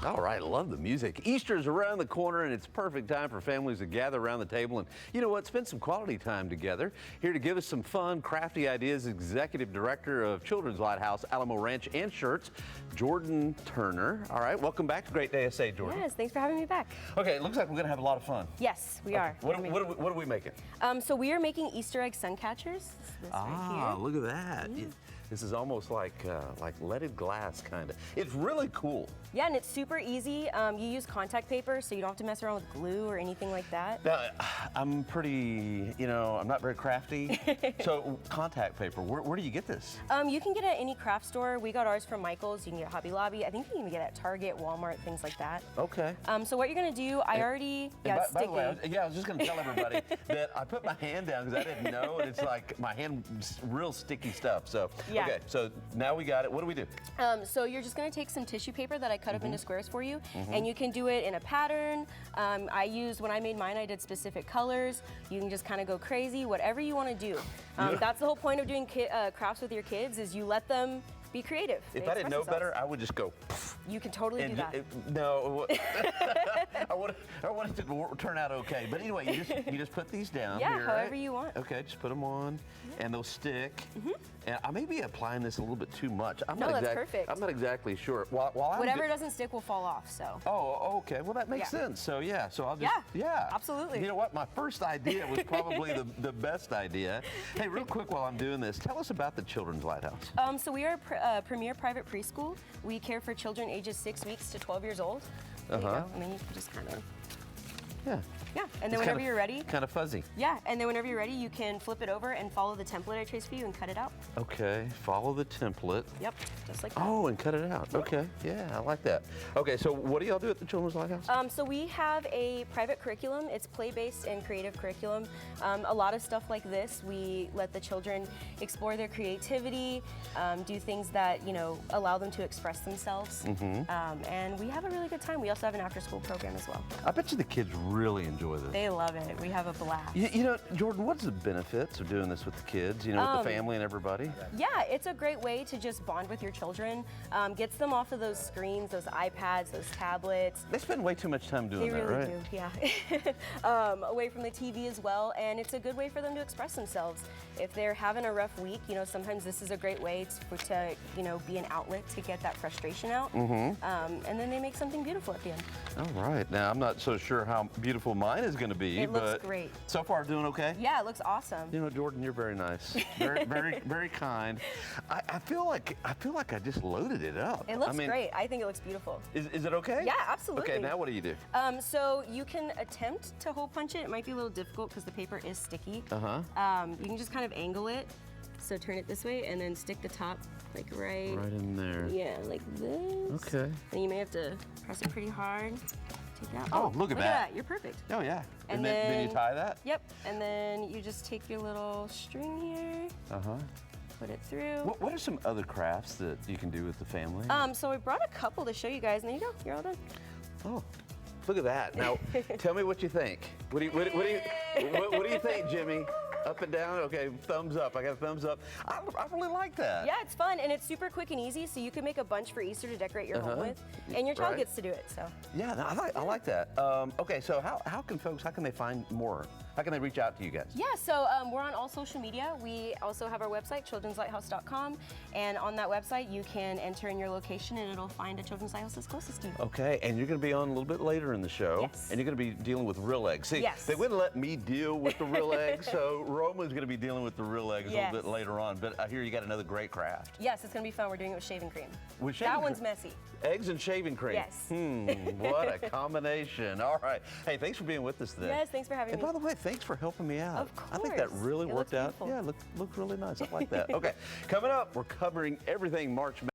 All right, love the music. Easter's around the corner, and it's perfect time for families to gather around the table and, you know what, spend some quality time together. Here to give us some fun, crafty ideas, Executive Director of Children's Lighthouse, Alamo Ranch and Shirts, Jordyn Turner. All right, welcome back to Great Day SA, Jordyn. Yes, thanks for having me back. Okay, it looks like we're going to have a lot of fun. Yes, we are. What are we making? So we are making Easter egg Suncatchers. This right here. Look at that. Yeah. This is almost like leaded glass, kind of. It's really cool. Yeah, and it's super easy. You use contact paper, so you don't have to mess around with glue or anything like that. Now, I'm pretty, I'm not very crafty. So contact paper, where do you get this? You can get it at any craft store. We got ours from Michael's. You can get it at Hobby Lobby. I think you can even get it at Target, Walmart, things like that. Okay. So what you're gonna do, I already, it's by the sticky. way, I was just gonna tell everybody that I put my hand down because I didn't know, and it's like my hand's real sticky stuff. So, Yeah. Okay, so now we got it. What do we do? So you're just gonna take some tissue paper that I cut up into squares for you, and you can do it in a pattern. When I made mine, I did specific colors. You can just kind of go crazy, whatever you want to do. That's the whole point of doing crafts with your kids, is you let them be creative. If I didn't know better, I would just go. You can totally do that. No, I want it to turn out okay. But anyway, you just put these down. Yeah, here, however right? you want. Okay, just put them on, and they'll stick. And I may be applying this a little bit too much. That's perfect. I'm not exactly sure. Whatever doesn't stick will fall off. So. Oh, okay. Well, that makes sense. So yeah, so I'll just absolutely. You know what? My first idea was probably the best idea. Hey, real quick while I'm doing this, tell us about the Children's Lighthouse. So we are a premier private preschool. We care for children ages 6 weeks to 12 years old. There you go. And then you can just kind of. Yeah, and then whenever you're ready. Kind of fuzzy. Yeah, and then whenever you're ready, you can flip it over and follow the template I traced for you and cut it out. Okay, follow the template. Yep, just like that. Oh, and cut it out. Okay, yeah, I like that. Okay, so what do y'all do at the Children's Lighthouse? So we have a private curriculum. It's play-based and creative curriculum. A lot of stuff like this, we let the children explore their creativity, do things that, allow them to express themselves. And we have a really good time. We also have an after-school program as well. I bet you the kids really enjoy this. They love it. We have a blast. Jordyn, what's the benefits of doing this with the kids, with the family and everybody? Yeah, it's a great way to just bond with your children. Gets them off of those screens, those iPads, those tablets. They spend way too much time doing that, right? They really do, yeah. Away from the TV as well, and it's a good way for them to express themselves. If they're having a rough week, sometimes this is a great way to be an outlet to get that frustration out. And then they make something beautiful at the end. All right. Now, I'm not so sure how beautiful mine is going to be, It looks great. So far, doing okay? Yeah, it looks awesome. Jordyn, you're very nice. Very, very kind. I feel like I just loaded it up. It looks great. I think it looks beautiful. Is it okay? Yeah, absolutely. Okay, now what do you do? So you can attempt to hole punch it. It might be a little difficult because the paper is sticky. You can just kind of angle it. So turn it this way and then stick the top like right in there. Yeah, like this. Okay. And you may have to press it pretty hard. Take that. Oh, look at that. You're perfect. Oh, yeah. And then you tie that? Yep. And then you just take your little string here. Put it through. What are some other crafts that you can do with the family? So we brought a couple to show you guys, and there you go. You're all done. Oh, look at that. Now, tell me what you think. What do you think, Jimmy? Up and down? Okay, thumbs up. I got a thumbs up. I really like that. Yeah, it's fun, and it's super quick and easy, so you can make a bunch for Easter to decorate your home with, and your child gets to do it, so. Yeah, I like that. Okay, so how can they find more? How can they reach out to you guys? Yeah, so we're on all social media. We also have our website, childrenslighthouse.com, and on that website, you can enter in your location, and it'll find a Children's Lighthouse that's closest to you. Okay, and you're going to be on a little bit later in the show, Yes. and you're going to be dealing with real eggs. See, they wouldn't let me deal with the real eggs, so Roman's going to be dealing with the real eggs a little bit later on, but I hear you got another great craft. Yes, it's going to be fun. We're doing it with shaving cream. That one's messy. Eggs and shaving cream. Yes. What a combination. All right. Hey, thanks for being with us today. Yes, thanks for having me. And by the way, thanks for helping me out. Of course. I think that really worked out. Beautiful. Yeah, looked really nice. I like that. Okay, coming up, we're covering everything March Madness.